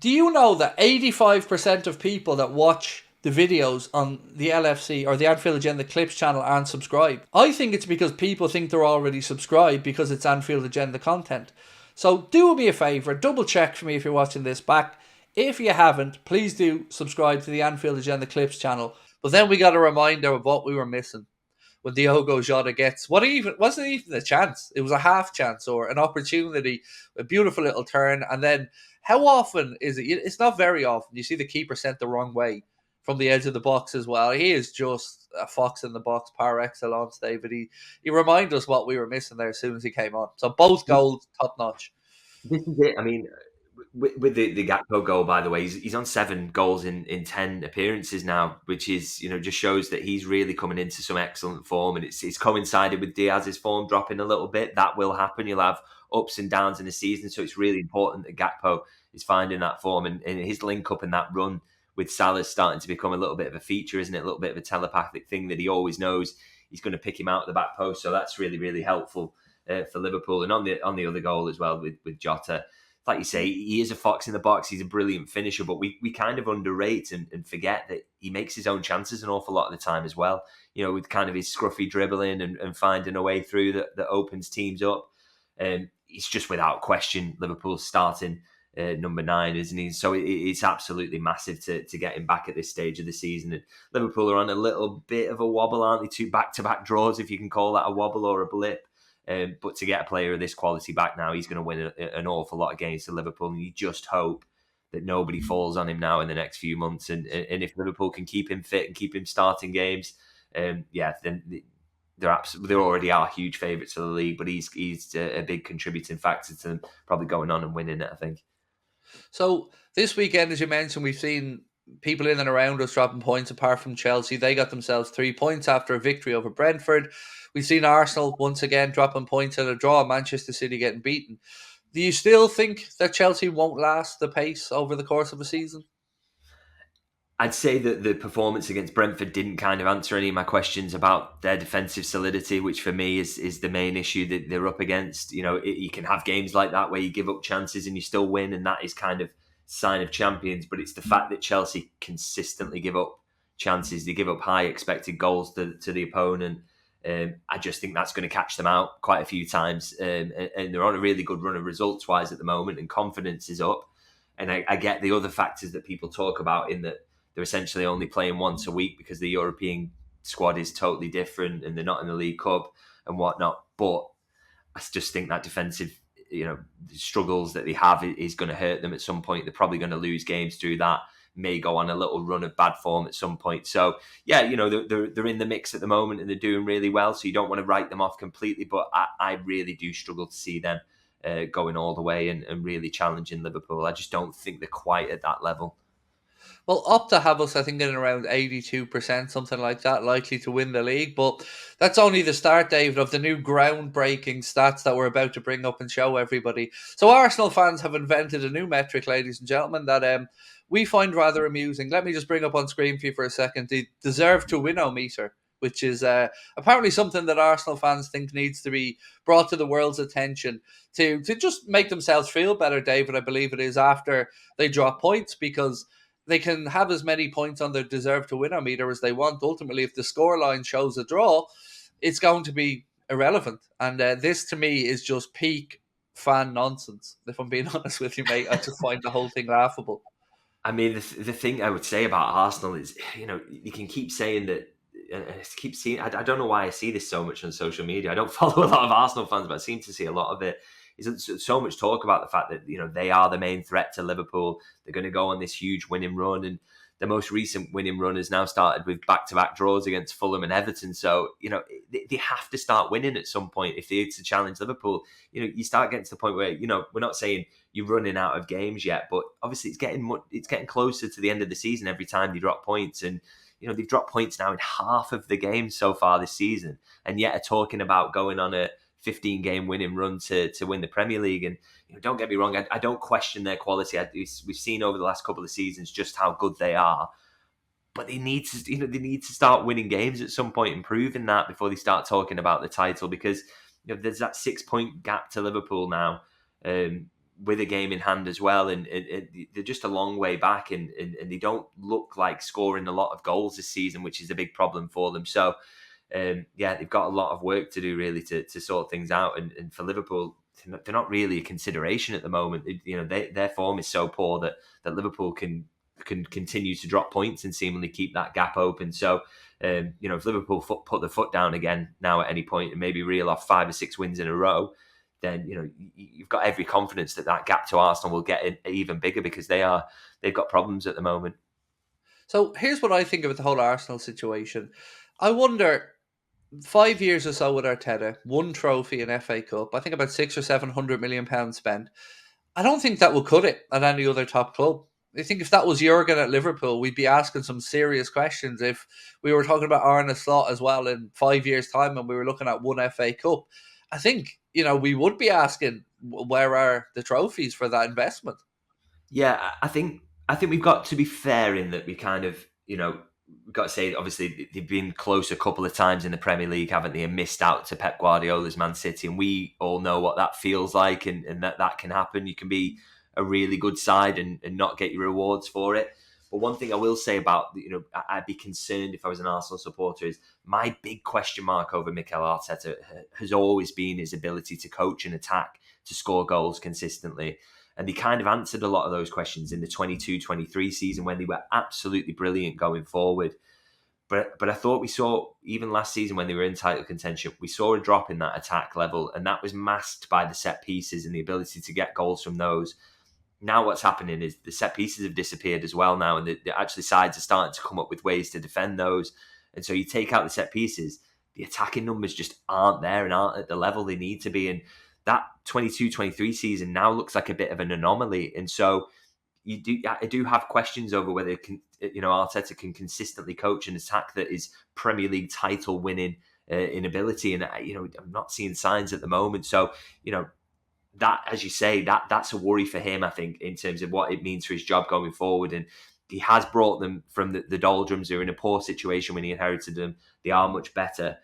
Do you know that 85% of people that watch the videos on the LFC or the Anfield Agenda Clips channel aren't subscribed? I think it's because people think they're already subscribed because it's Anfield Agenda content. So do me a favour, double check for me if you're watching this back. If you haven't, please do subscribe to the Anfield Agenda Clips channel. But then we got a reminder of what we were missing when Diogo Jota gets wasn't even a chance. It was a half chance or an opportunity, a beautiful little turn, and then how often is it? It's not very often. You see the keeper sent the wrong way from the edge of the box as well. He is just a fox in the box par excellence, David. He reminded us what we were missing there as soon as he came on. So both goals top notch. This is it. I mean, with the Gakpo goal, by the way, he's on 7 goals in 10 appearances now, which is, just shows that he's really coming into some excellent form, and it's coincided with Diaz's form dropping a little bit. That will happen. You'll have ups and downs in the season, so it's really important that Gakpo is finding that form, and his link up and that run with Salah's starting to become a little bit of a feature, isn't it? A little bit of a telepathic thing that he always knows he's going to pick him out at the back post, so that's really, really helpful for Liverpool. And on the other goal as well with Jota, like you say, he is a fox in the box. He's a brilliant finisher, but we kind of underrate and forget that he makes his own chances an awful lot of the time as well. With kind of his scruffy dribbling and finding a way through that opens teams up. He's just without question Liverpool's starting number 9, isn't he? So it's absolutely massive to get him back at this stage of the season. And Liverpool are on a little bit of a wobble, aren't they? 2 back-to-back draws, if you can call that a wobble or a blip. But to get a player of this quality back now, he's going to win an awful lot of games to Liverpool, and you just hope that nobody falls on him now in the next few months. And if Liverpool can keep him fit and keep him starting games, then they already are huge favourites for the league. But he's a big contributing factor to them probably going on and winning it, I think. So this weekend, as you mentioned, we've seen people in and around us dropping points apart from Chelsea. They got themselves 3 points after a victory over Brentford. We've seen Arsenal once again dropping points at a draw, Manchester City getting beaten. Do you still think that Chelsea won't last the pace over the course of a season? I'd say that the performance against Brentford didn't kind of answer any of my questions about their defensive solidity, which for me is the main issue that they're up against. You can have games like that where you give up chances and you still win, and that is kind of sign of champions. But it's the fact that Chelsea consistently give up chances. They give up high expected goals to the opponent. I just think that's going to catch them out quite a few times. And they're on a really good run of results-wise at the moment, and confidence is up. And I get the other factors that people talk about in that they're essentially only playing once a week because the European squad is totally different and they're not in the League Cup and whatnot. But I just think that defensive, struggles that they have is going to hurt them at some point. They're probably going to lose games through that. May go on a little run of bad form at some point. So yeah, they're in the mix at the moment and they're doing really well. So you don't want to write them off completely, but I really do struggle to see them going all the way and really challenging Liverpool. I just don't think they're quite at that level. Well, Opta have us, I think, in around 82%, something like that, likely to win the league. But that's only the start, David, of the new groundbreaking stats that we're about to bring up and show everybody. So Arsenal fans have invented a new metric, ladies and gentlemen, that we find rather amusing. Let me just bring up on screen for you for a second. The deserve to win-o-meter, which is apparently something that Arsenal fans think needs to be brought to the world's attention to just make themselves feel better, David, I believe it is, after they drop points, because they can have as many points on their deserve to win meter as they want. Ultimately, if the scoreline shows a draw, it's going to be irrelevant. And this, to me, is just peak fan nonsense. If I'm being honest with you, mate, I just find the whole thing laughable. I mean, the thing I would say about Arsenal is, you can keep saying that. Keep seeing. I don't know why I see this so much on social media. I don't follow a lot of Arsenal fans, but I seem to see a lot of it. Is so much talk about the fact that they are the main threat to Liverpool. They're going to go on this huge winning run, and the most recent winning run has now started with back-to-back draws against Fulham and Everton. So they have to start winning at some point if they're to challenge Liverpool. You start getting to the point where we're not saying you're running out of games yet, but obviously it's getting closer to the end of the season every time they drop points. And they've dropped points now in half of the games so far this season, and yet are talking about going on a 15-game winning run to win the Premier League. And don't get me wrong, I don't question their quality. We've seen over the last couple of seasons just how good they are, but they need to start winning games at some point and proving that before they start talking about the title, because there's that 6-point gap to Liverpool now. with a game in hand as well, and they're just a long way back, and they don't look like scoring a lot of goals this season, which is a big problem for them. So yeah, they've got a lot of work to do really to sort things out, and for Liverpool, they're not really a consideration at the moment. Their form is so poor that Liverpool can continue to drop points and seemingly keep that gap open. So if Liverpool put the foot down again now at any point and maybe reel off 5 or 6 wins in a row, then you've got every confidence that gap to Arsenal will get even bigger, because they've got problems at the moment. So here's what I think about the whole Arsenal situation. I wonder, 5 years or so with Arteta, one trophy in FA Cup, I think about 600 or 700 million pounds spent. I don't think that would cut it at any other top club. I think if that was Jurgen at Liverpool, we'd be asking some serious questions. If we were talking about Arne Slot as well in 5 years' time and we were looking at one FA Cup, I think, we would be asking, where are the trophies for that investment? Yeah, I think we've got to be fair in that we kind of, we've got to say, obviously, they've been close a couple of times in the Premier League, haven't they, and missed out to Pep Guardiola's Man City. And we all know what that feels like, and that can happen. You can be a really good side and not get your rewards for it. But one thing I will say about, I'd be concerned if I was an Arsenal supporter, is my big question mark over Mikel Arteta has always been his ability to coach and attack, to score goals consistently. And they kind of answered a lot of those questions in the 22-23 season, when they were absolutely brilliant going forward. But I thought we saw, even last season when they were in title contention, we saw a drop in that attack level, and that was masked by the set pieces and the ability to get goals from those. Now what's happening is the set pieces have disappeared as well now, and the actually sides are starting to come up with ways to defend those. And so you take out the set pieces, the attacking numbers just aren't there and aren't at the level they need to be. And that 22-23 season now looks like a bit of an anomaly. And so I do have questions over whether Arteta can consistently coach an attack that is Premier League title winning in ability. And I'm not seeing signs at the moment. So that, as you say, that's a worry for him, I think, in terms of what it means for his job going forward. And he has brought them from the doldrums. They were in a poor situation when he inherited them. They are much better.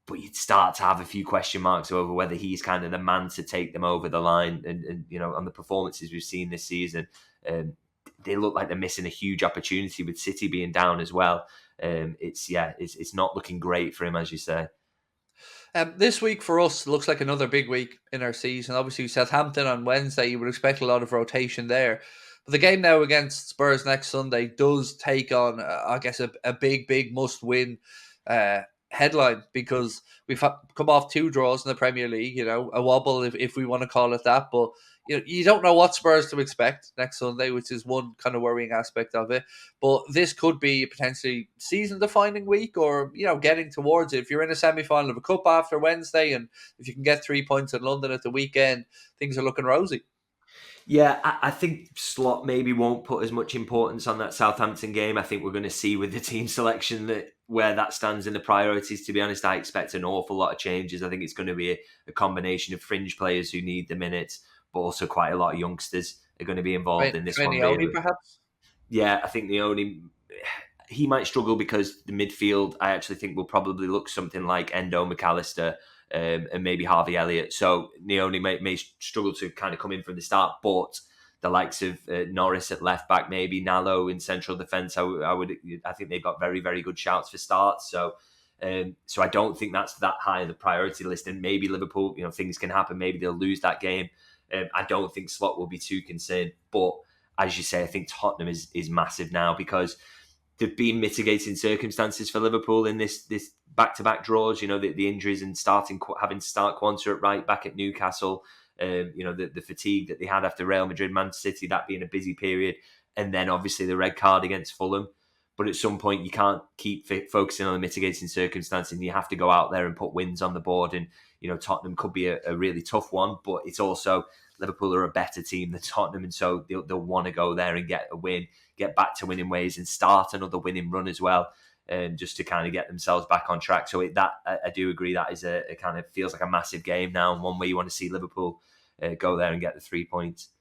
But you'd start to have a few question marks over whether he's kind of the man to take them over the line. And on the performances we've seen this season, they look like they're missing a huge opportunity with City being down as well. It's not looking great for him, as you say. This week for us looks like another big week in our season. Obviously, Southampton on Wednesday, you would expect a lot of rotation there. But the game now against Spurs next Sunday does take on, I guess, a big must-win headline, because we've come off 2 draws in the Premier League, a wobble if we want to call it that. But you don't know what Spurs to expect next Sunday, which is one kind of worrying aspect of it. But this could be potentially season-defining week, or getting towards it. If you're in a semi-final of a cup after Wednesday, and if you can get 3 points in London at the weekend, things are looking rosy. Yeah, I think Slot maybe won't put as much importance on that Southampton game. I think we're going to see with the team selection that where that stands in the priorities. To be honest, I expect an awful lot of changes. I think it's going to be a combination of fringe players who need the minutes, but also quite a lot of youngsters are going to be involved in this one. Really. Perhaps? Yeah, I think he might struggle, because the midfield, I actually think, will probably look something like Endo, McAllister, and maybe Harvey Elliott. So Neone may struggle to kind of come in from the start, but the likes of Norris at left back, maybe Nallo in central defence, I think they've got very, very good shouts for starts. So I don't think that's that high on the priority list. And maybe Liverpool, things can happen. Maybe they'll lose that game. I don't think Slot will be too concerned. But as you say, I think Tottenham is massive now, because there've been mitigating circumstances for Liverpool in this back-to-back draws. The injuries and having to start Quanta at right back at Newcastle. The fatigue that they had after Real Madrid, Man City, that being a busy period, and then obviously the red card against Fulham. But at some point, you can't keep focusing on the mitigating circumstances, and you have to go out there and put wins on the board. And Tottenham could be a really tough one, but it's also Liverpool are a better team than Tottenham, and so they'll want to go there and get a win, get back to winning ways, and start another winning run as well, just to kind of get themselves back on track. So I do agree that is a kind of feels like a massive game now, and one where you want to see Liverpool go there and get the 3 points.